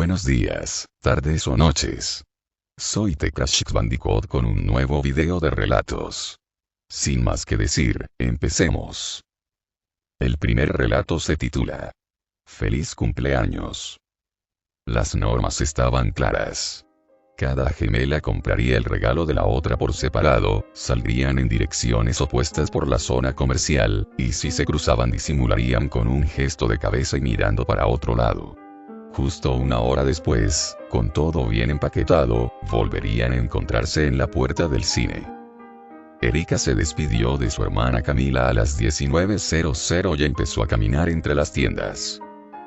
Buenos días, tardes o noches. Soy The Crash Bandicoot con un nuevo video de relatos. Sin más que decir, empecemos. El primer relato se titula Feliz cumpleaños. Las normas estaban claras. Cada gemela compraría el regalo de la otra por separado, saldrían en direcciones opuestas por la zona comercial, y si se cruzaban disimularían con un gesto de cabeza y mirando para otro lado. Justo una hora después, con todo bien empaquetado, volverían a encontrarse en la puerta del cine. Erika se despidió de su hermana Camila a las 19:00 y empezó a caminar entre las tiendas.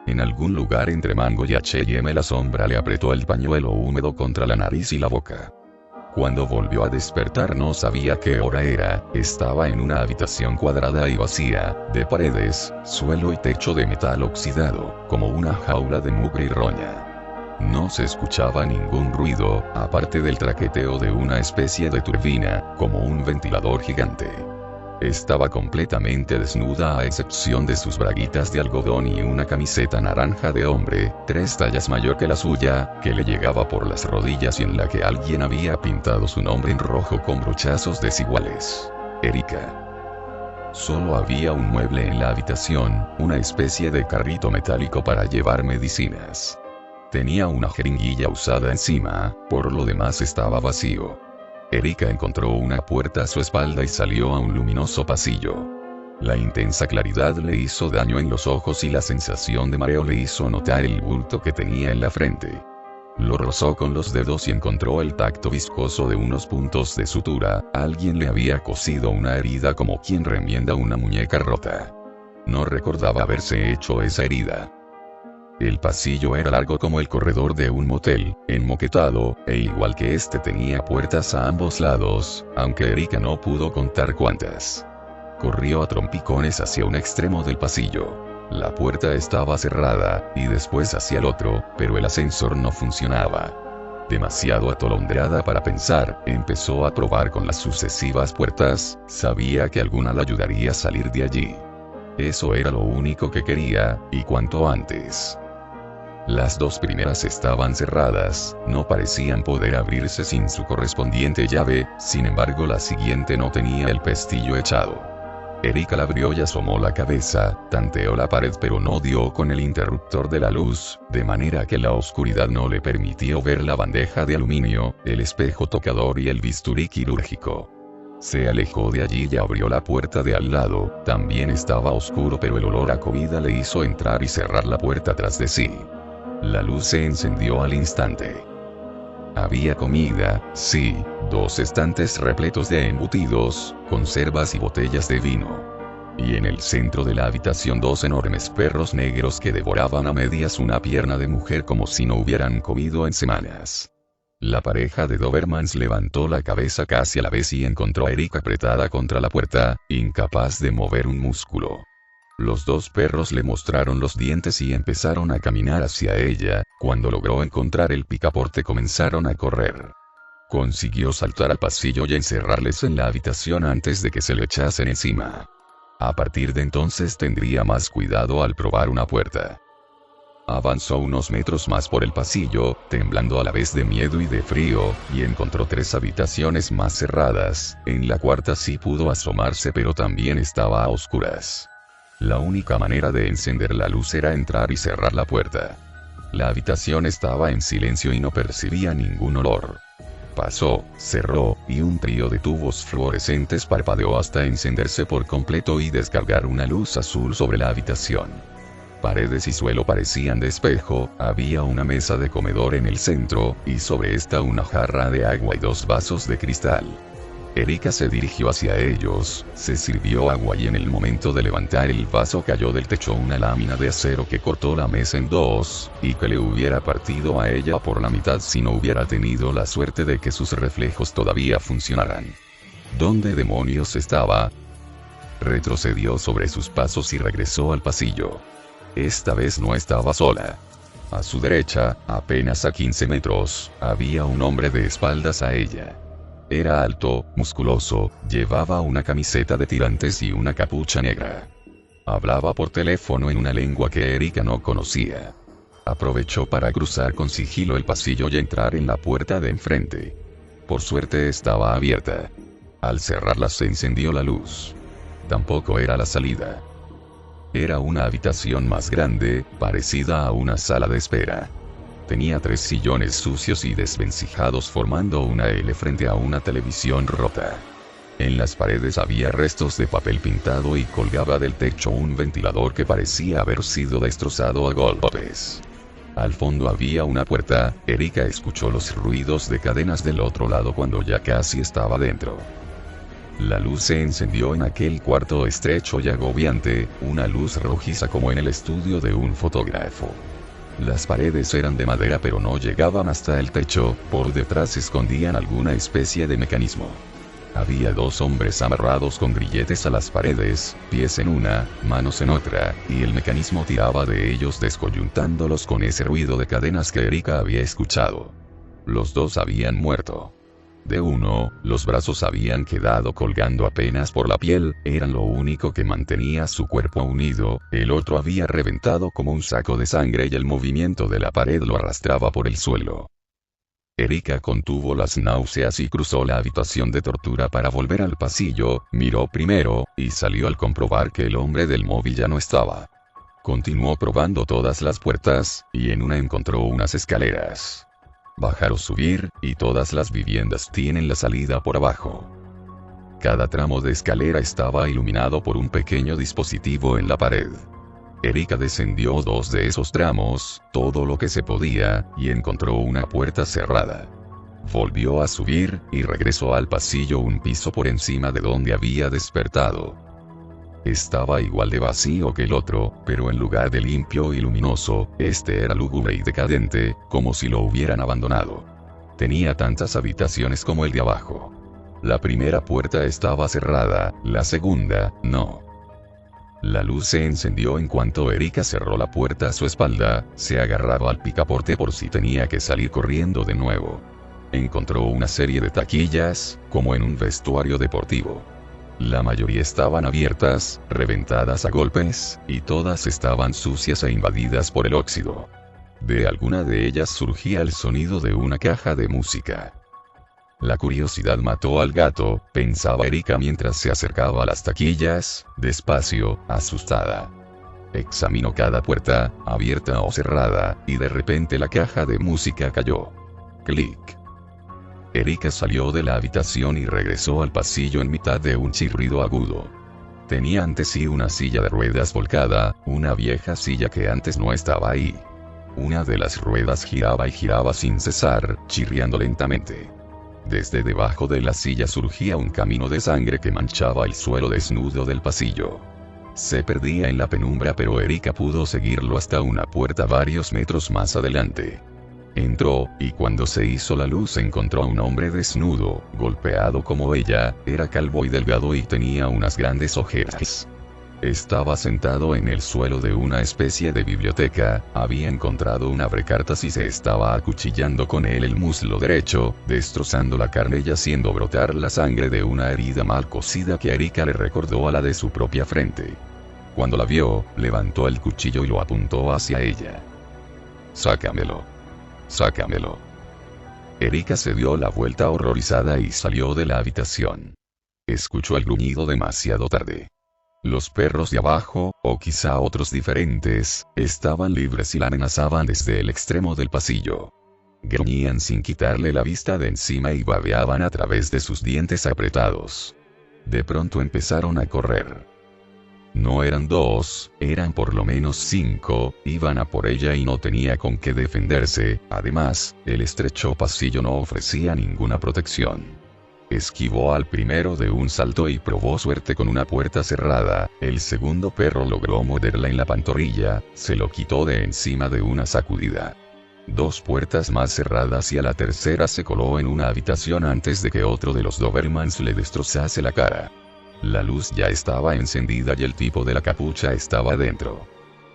En algún lugar entre Mango y H&M la sombra le apretó el pañuelo húmedo contra la nariz y la boca. Cuando volvió a despertar no sabía qué hora era, estaba en una habitación cuadrada y vacía, de paredes, suelo y techo de metal oxidado, como una jaula de mugre y roña. No se escuchaba ningún ruido, aparte del traqueteo de una especie de turbina, como un ventilador gigante. Estaba completamente desnuda a excepción de sus braguitas de algodón y una camiseta naranja de hombre, 3 tallas mayor que la suya, que le llegaba por las rodillas y en la que alguien había pintado su nombre en rojo con brochazos desiguales. Erika. Solo había un mueble en la habitación, una especie de carrito metálico para llevar medicinas. Tenía una jeringuilla usada encima, por lo demás estaba vacío. Erika encontró una puerta a su espalda y salió a un luminoso pasillo. La intensa claridad le hizo daño en los ojos y la sensación de mareo le hizo notar el bulto que tenía en la frente. Lo rozó con los dedos y encontró el tacto viscoso de unos puntos de sutura. Alguien le había cosido una herida como quien remienda una muñeca rota. No recordaba haberse hecho esa herida. El pasillo era largo como el corredor de un motel, enmoquetado, e igual que este tenía puertas a ambos lados, aunque Erika no pudo contar cuántas. Corrió a trompicones hacia un extremo del pasillo. La puerta estaba cerrada, y después hacia el otro, pero el ascensor no funcionaba. Demasiado atolondrada para pensar, empezó a probar con las sucesivas puertas, sabía que alguna la ayudaría a salir de allí. Eso era lo único que quería, y cuanto antes. Las 2 primeras estaban cerradas, no parecían poder abrirse sin su correspondiente llave, sin embargo la siguiente no tenía el pestillo echado. Erika la abrió y asomó la cabeza, tanteó la pared pero no dio con el interruptor de la luz, de manera que la oscuridad no le permitió ver la bandeja de aluminio, el espejo tocador y el bisturí quirúrgico. Se alejó de allí y abrió la puerta de al lado, también estaba oscuro pero el olor a comida le hizo entrar y cerrar la puerta tras de sí. La luz se encendió al instante. Había comida, sí, 2 estantes repletos de embutidos, conservas y botellas de vino. Y en el centro de la habitación 2 enormes perros negros que devoraban a medias una pierna de mujer como si no hubieran comido en semanas. La pareja de Dobermans levantó la cabeza casi a la vez y encontró a Erika apretada contra la puerta, incapaz de mover un músculo. Los 2 perros le mostraron los dientes y empezaron a caminar hacia ella. Cuando logró encontrar el picaporte comenzaron a correr. Consiguió saltar al pasillo y encerrarles en la habitación antes de que se le echasen encima. A partir de entonces tendría más cuidado al probar una puerta. Avanzó unos metros más por el pasillo, temblando a la vez de miedo y de frío, y encontró 3 habitaciones más cerradas. En la cuarta sí pudo asomarse pero también estaba a oscuras. La única manera de encender la luz era entrar y cerrar la puerta. La habitación estaba en silencio y no percibía ningún olor. Pasó, cerró, y un trío de tubos fluorescentes parpadeó hasta encenderse por completo y descargar una luz azul sobre la habitación. Paredes y suelo parecían de espejo, había una mesa de comedor en el centro, y sobre esta una jarra de agua y 2 vasos de cristal. Erika se dirigió hacia ellos, se sirvió agua y en el momento de levantar el vaso cayó del techo una lámina de acero que cortó la mesa en 2, y que le hubiera partido a ella por la mitad si no hubiera tenido la suerte de que sus reflejos todavía funcionaran. ¿Dónde demonios estaba? Retrocedió sobre sus pasos y regresó al pasillo. Esta vez no estaba sola. A su derecha, apenas a 15 metros, había un hombre de espaldas a ella. Era alto, musculoso, llevaba una camiseta de tirantes y una capucha negra. Hablaba por teléfono en una lengua que Erika no conocía. Aprovechó para cruzar con sigilo el pasillo y entrar en la puerta de enfrente. Por suerte estaba abierta. Al cerrarla se encendió la luz. Tampoco era la salida. Era una habitación más grande, parecida a una sala de espera. Tenía 3 sillones sucios y desvencijados formando una L frente a una televisión rota. En las paredes había restos de papel pintado y colgaba del techo un ventilador que parecía haber sido destrozado a golpes. Al fondo había una puerta. Erika escuchó los ruidos de cadenas del otro lado cuando ya casi estaba dentro. La luz se encendió en aquel cuarto estrecho y agobiante, una luz rojiza como en el estudio de un fotógrafo. Las paredes eran de madera pero no llegaban hasta el techo, por detrás escondían alguna especie de mecanismo. Había 2 hombres amarrados con grilletes a las paredes, pies en una, manos en otra, y el mecanismo tiraba de ellos descoyuntándolos con ese ruido de cadenas que Erika había escuchado. Los 2 habían muerto. De uno, los brazos habían quedado colgando apenas por la piel, eran lo único que mantenía su cuerpo unido, el otro había reventado como un saco de sangre y el movimiento de la pared lo arrastraba por el suelo. Erika contuvo las náuseas y cruzó la habitación de tortura para volver al pasillo, miró primero, y salió al comprobar que el hombre del móvil ya no estaba. Continuó probando todas las puertas, y en una encontró unas escaleras. Bajar o subir, y todas las viviendas tienen la salida por abajo. Cada tramo de escalera estaba iluminado por un pequeño dispositivo en la pared. Erika descendió 2 de esos tramos, todo lo que se podía, y encontró una puerta cerrada. Volvió a subir, y regresó al pasillo un piso por encima de donde había despertado. Estaba igual de vacío que el otro, pero en lugar de limpio y luminoso, este era lúgubre y decadente, como si lo hubieran abandonado. Tenía tantas habitaciones como el de abajo. La primera puerta estaba cerrada, la segunda, no. La luz se encendió en cuanto Erika cerró la puerta a su espalda, se agarraba al picaporte por si tenía que salir corriendo de nuevo. Encontró una serie de taquillas, como en un vestuario deportivo. La mayoría estaban abiertas, reventadas a golpes, y todas estaban sucias e invadidas por el óxido. De alguna de ellas surgía el sonido de una caja de música. La curiosidad mató al gato, pensaba Erika mientras se acercaba a las taquillas, despacio, asustada. Examinó cada puerta, abierta o cerrada, y de repente la caja de música cayó. Clic. Erika salió de la habitación y regresó al pasillo en mitad de un chirrido agudo. Tenía ante sí una silla de ruedas volcada, una vieja silla que antes no estaba ahí. Una de las ruedas giraba y giraba sin cesar, chirriando lentamente. Desde debajo de la silla surgía un camino de sangre que manchaba el suelo desnudo del pasillo. Se perdía en la penumbra pero Erika pudo seguirlo hasta una puerta varios metros más adelante. Entró, y cuando se hizo la luz encontró a un hombre desnudo, golpeado como ella, era calvo y delgado y tenía unas grandes ojeras. Estaba sentado en el suelo de una especie de biblioteca, había encontrado un abrecartas y se estaba acuchillando con él el muslo derecho, destrozando la carne y haciendo brotar la sangre de una herida mal cosida que a Erika le recordó a la de su propia frente. Cuando la vio, levantó el cuchillo y lo apuntó hacia ella. «Sácamelo. Sácamelo». Erika se dio la vuelta horrorizada y salió de la habitación. Escuchó el gruñido demasiado tarde. Los perros de abajo, o quizá otros diferentes, estaban libres y la amenazaban desde el extremo del pasillo. Gruñían sin quitarle la vista de encima y babeaban a través de sus dientes apretados. De pronto empezaron a correr. No eran 2, eran por lo menos 5, iban a por ella y no tenía con qué defenderse, además, el estrecho pasillo no ofrecía ninguna protección. Esquivó al primero de un salto y probó suerte con una puerta cerrada, el segundo perro logró morderla en la pantorrilla, se lo quitó de encima de una sacudida. 2 puertas más cerradas y a la tercera se coló en una habitación antes de que otro de los Dobermans le destrozase la cara. La luz ya estaba encendida y el tipo de la capucha estaba dentro.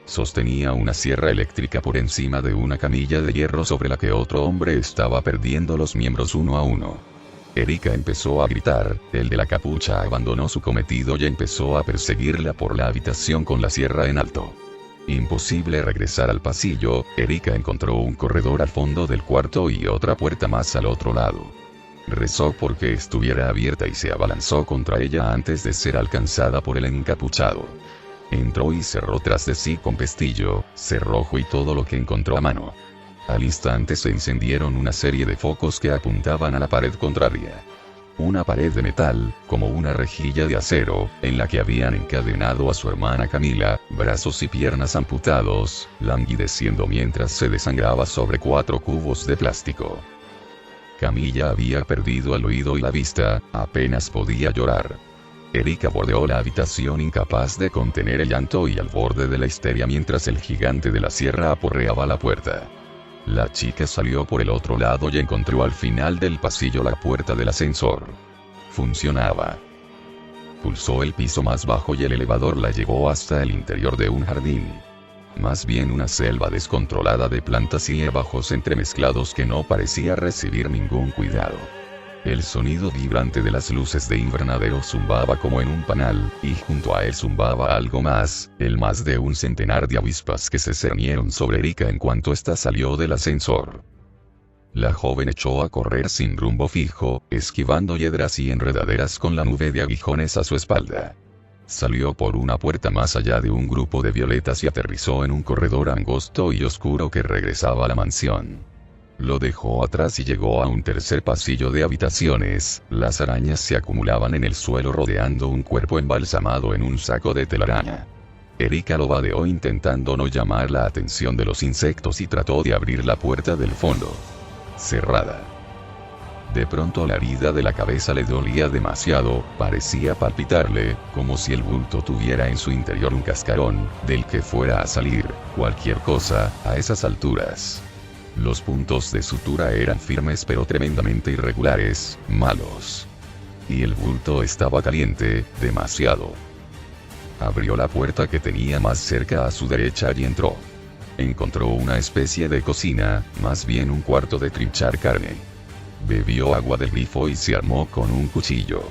Sostenía una sierra eléctrica por encima de una camilla de hierro sobre la que otro hombre estaba perdiendo los miembros uno a uno. Erika empezó a gritar, el de la capucha abandonó su cometido y empezó a perseguirla por la habitación con la sierra en alto. Imposible regresar al pasillo, Erika encontró un corredor al fondo del cuarto y otra puerta más al otro lado. Rezó porque estuviera abierta y se abalanzó contra ella antes de ser alcanzada por el encapuchado. Entró y cerró tras de sí con pestillo, cerrojo y todo lo que encontró a mano. Al instante se encendieron una serie de focos que apuntaban a la pared contraria. Una pared de metal, como una rejilla de acero, en la que habían encadenado a su hermana Camila, brazos y piernas amputados, languideciendo mientras se desangraba sobre 4 cubos de plástico. Camila había perdido el oído y la vista, apenas podía llorar. Erika bordeó la habitación incapaz de contener el llanto y al borde de la histeria mientras el gigante de la sierra aporreaba la puerta. La chica salió por el otro lado y encontró al final del pasillo la puerta del ascensor. Funcionaba. Pulsó el piso más bajo y el elevador la llevó hasta el interior de un jardín. Más bien una selva descontrolada de plantas y herbajos entremezclados que no parecía recibir ningún cuidado. El sonido vibrante de las luces de invernadero zumbaba como en un panal, y junto a él zumbaba algo más, el más de un centenar de avispas que se cernieron sobre Erika en cuanto ésta salió del ascensor. La joven echó a correr sin rumbo fijo, esquivando hiedras y enredaderas con la nube de aguijones a su espalda. Salió por una puerta más allá de un grupo de violetas y aterrizó en un corredor angosto y oscuro que regresaba a la mansión. Lo dejó atrás y llegó a un tercer pasillo de habitaciones. Las arañas se acumulaban en el suelo rodeando un cuerpo embalsamado en un saco de telaraña. Erika lo vadeó intentando no llamar la atención de los insectos y trató de abrir la puerta del fondo. Cerrada. De pronto la herida de la cabeza le dolía demasiado, parecía palpitarle, como si el bulto tuviera en su interior un cascarón, del que fuera a salir cualquier cosa, a esas alturas. Los puntos de sutura eran firmes pero tremendamente irregulares, malos. Y el bulto estaba caliente, demasiado. Abrió la puerta que tenía más cerca a su derecha y entró. Encontró una especie de cocina, más bien un cuarto de trinchar carne. Bebió agua del grifo y se armó con un cuchillo.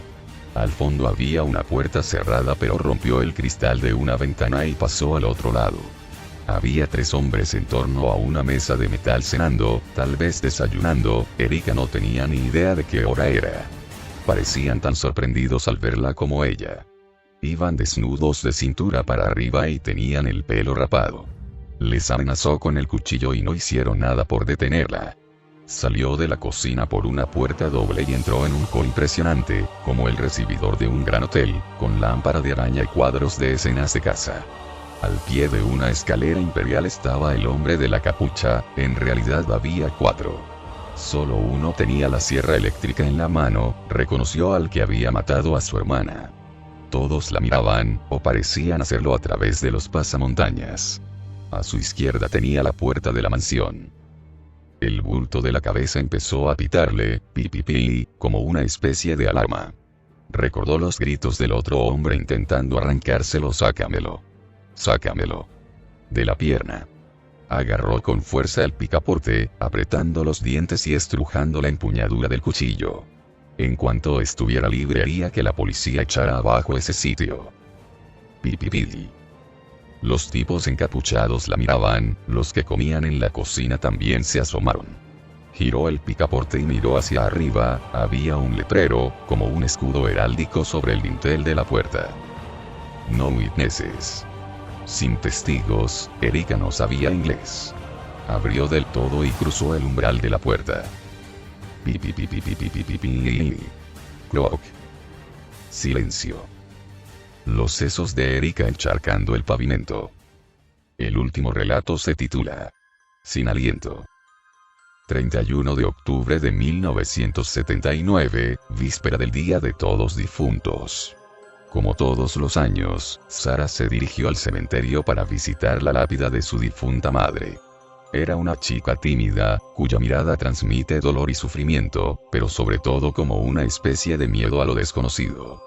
Al fondo había una puerta cerrada pero rompió el cristal de una ventana y pasó al otro lado. Había 3 hombres en torno a una mesa de metal cenando, tal vez desayunando. Erika no tenía ni idea de qué hora era. Parecían tan sorprendidos al verla como ella. Iban desnudos de cintura para arriba y tenían el pelo rapado. Les amenazó con el cuchillo y no hicieron nada por detenerla. Salió de la cocina por una puerta doble y entró en un hall impresionante, como el recibidor de un gran hotel, con lámpara de araña y cuadros de escenas de caza. Al pie de una escalera imperial estaba el hombre de la capucha. En realidad había 4. Solo uno tenía la sierra eléctrica en la mano. Reconoció al que había matado a su hermana. Todos la miraban, o parecían hacerlo a través de los pasamontañas. A su izquierda tenía la puerta de la mansión. El bulto de la cabeza empezó a pitarle, pi pi pi, como una especie de alarma. Recordó los gritos del otro hombre intentando arrancárselo. Sácamelo. Sácamelo. De la pierna. Agarró con fuerza el picaporte, apretando los dientes y estrujando la empuñadura del cuchillo. En cuanto estuviera libre haría que la policía echara abajo ese sitio. Pipipili. Los tipos encapuchados la miraban, los que comían en la cocina también se asomaron. Giró el picaporte y miró hacia arriba. Había un letrero, como un escudo heráldico sobre el dintel de la puerta. No witnesses. Sin testigos. Erika no sabía inglés. Abrió del todo y cruzó el umbral de la puerta. Clock. Silencio. Los sesos de Erika encharcando el pavimento. El último relato se titula Sin aliento. 31 de octubre de 1979, víspera del Día de Todos Difuntos. Como todos los años, Sara se dirigió al cementerio para visitar la lápida de su difunta madre. Era una chica tímida, cuya mirada transmite dolor y sufrimiento, pero sobre todo como una especie de miedo a lo desconocido.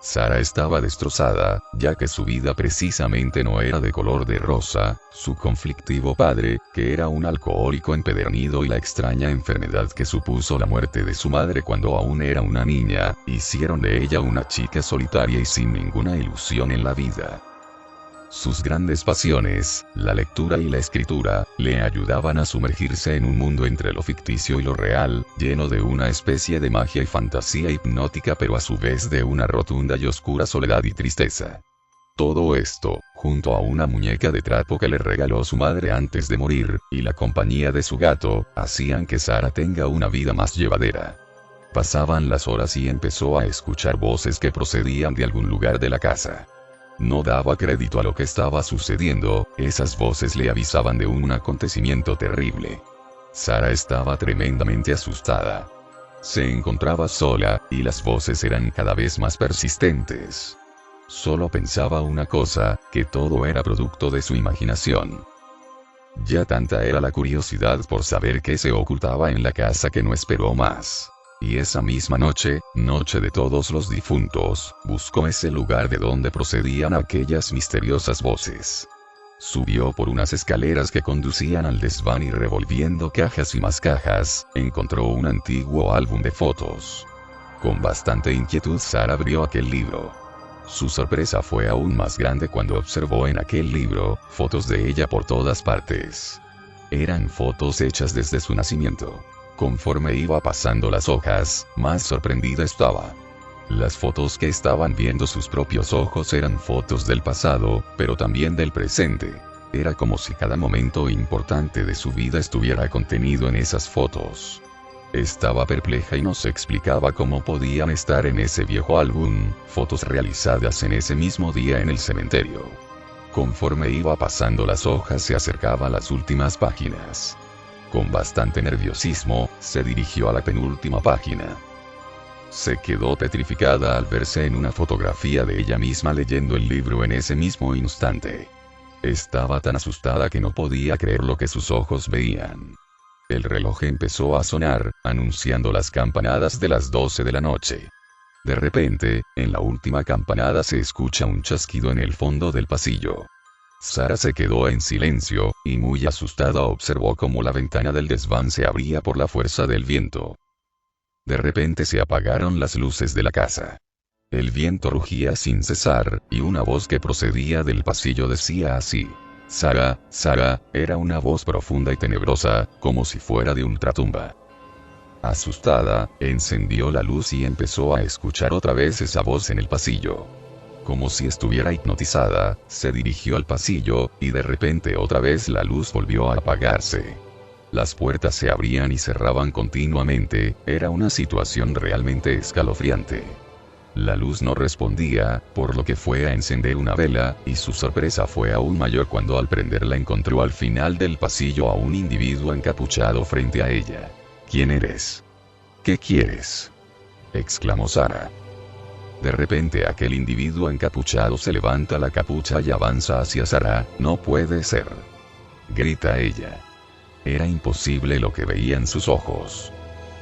Sara estaba destrozada, ya que su vida precisamente no era de color de rosa. Su conflictivo padre, que era un alcohólico empedernido, y la extraña enfermedad que supuso la muerte de su madre cuando aún era una niña, hicieron de ella una chica solitaria y sin ninguna ilusión en la vida. Sus grandes pasiones, la lectura y la escritura, le ayudaban a sumergirse en un mundo entre lo ficticio y lo real, lleno de una especie de magia y fantasía hipnótica, pero a su vez de una rotunda y oscura soledad y tristeza. Todo esto, junto a una muñeca de trapo que le regaló su madre antes de morir, y la compañía de su gato, hacían que Sara tenga una vida más llevadera. Pasaban las horas y empezó a escuchar voces que procedían de algún lugar de la casa. No daba crédito a lo que estaba sucediendo, esas voces le avisaban de un acontecimiento terrible. Sara estaba tremendamente asustada. Se encontraba sola, y las voces eran cada vez más persistentes. Solo pensaba una cosa, que todo era producto de su imaginación. Ya tanta era la curiosidad por saber qué se ocultaba en la casa que no esperó más. Y esa misma noche, noche de todos los difuntos, buscó ese lugar de donde procedían aquellas misteriosas voces. Subió por unas escaleras que conducían al desván y revolviendo cajas y más cajas, encontró un antiguo álbum de fotos. Con bastante inquietud Sara abrió aquel libro. Su sorpresa fue aún más grande cuando observó en aquel libro, fotos de ella por todas partes. Eran fotos hechas desde su nacimiento. Conforme iba pasando las hojas, más sorprendida estaba. Las fotos que estaban viendo sus propios ojos eran fotos del pasado, pero también del presente. Era como si cada momento importante de su vida estuviera contenido en esas fotos. Estaba perpleja y no se explicaba cómo podían estar en ese viejo álbum, fotos realizadas en ese mismo día en el cementerio. Conforme iba pasando las hojas se acercaba a las últimas páginas. Con bastante nerviosismo, se dirigió a la penúltima página. Se quedó petrificada al verse en una fotografía de ella misma leyendo el libro en ese mismo instante. Estaba tan asustada que no podía creer lo que sus ojos veían. El reloj empezó a sonar, anunciando las campanadas de las 12 de la noche. De repente, en la última campanada se escucha un chasquido en el fondo del pasillo. Sara se quedó en silencio, y muy asustada observó cómo la ventana del desván se abría por la fuerza del viento. De repente se apagaron las luces de la casa. El viento rugía sin cesar, y una voz que procedía del pasillo decía así: Sara, Sara, era una voz profunda y tenebrosa, como si fuera de ultratumba. Asustada, encendió la luz y empezó a escuchar otra vez esa voz en el pasillo. Como si estuviera hipnotizada, se dirigió al pasillo, y de repente otra vez la luz volvió a apagarse. Las puertas se abrían y cerraban continuamente, era una situación realmente escalofriante. La luz no respondía, por lo que fue a encender una vela, y su sorpresa fue aún mayor cuando al prenderla encontró al final del pasillo a un individuo encapuchado frente a ella. ¿Quién eres? ¿Qué quieres?, exclamó Sara. De repente aquel individuo encapuchado se levanta la capucha y avanza hacia Sara. No puede ser, grita ella. Era imposible lo que veía en sus ojos.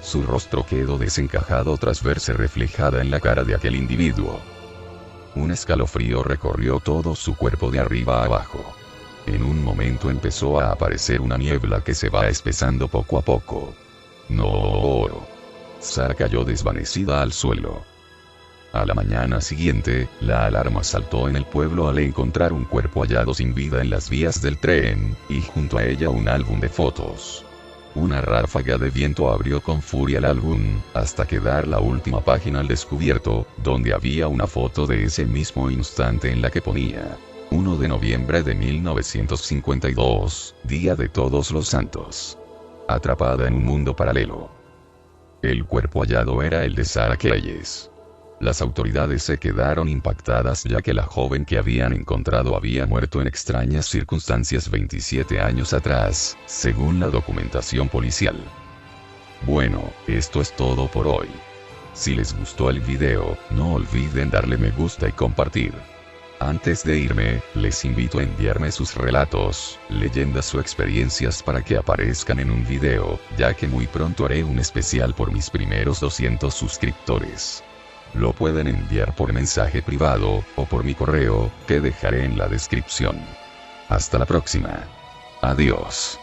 Su rostro quedó desencajado tras verse reflejada en la cara de aquel individuo. Un escalofrío recorrió todo su cuerpo de arriba a abajo. En un momento empezó a aparecer una niebla que se va espesando poco a poco. No. Sara cayó desvanecida al suelo. A la mañana siguiente, la alarma saltó en el pueblo al encontrar un cuerpo hallado sin vida en las vías del tren, y junto a ella un álbum de fotos. Una ráfaga de viento abrió con furia el álbum, hasta quedar la última página al descubierto, donde había una foto de ese mismo instante en la que ponía: 1 de noviembre de 1952, Día de Todos los Santos. Atrapada en un mundo paralelo. El cuerpo hallado era el de Sara Keyes. Las autoridades se quedaron impactadas ya que la joven que habían encontrado había muerto en extrañas circunstancias 27 años atrás, según la documentación policial. Bueno, esto es todo por hoy. Si les gustó el video, no olviden darle me gusta y compartir. Antes de irme, les invito a enviarme sus relatos, leyendas o experiencias para que aparezcan en un video, ya que muy pronto haré un especial por mis primeros 200 suscriptores. Lo pueden enviar por mensaje privado, o por mi correo, que dejaré en la descripción. Hasta la próxima. Adiós.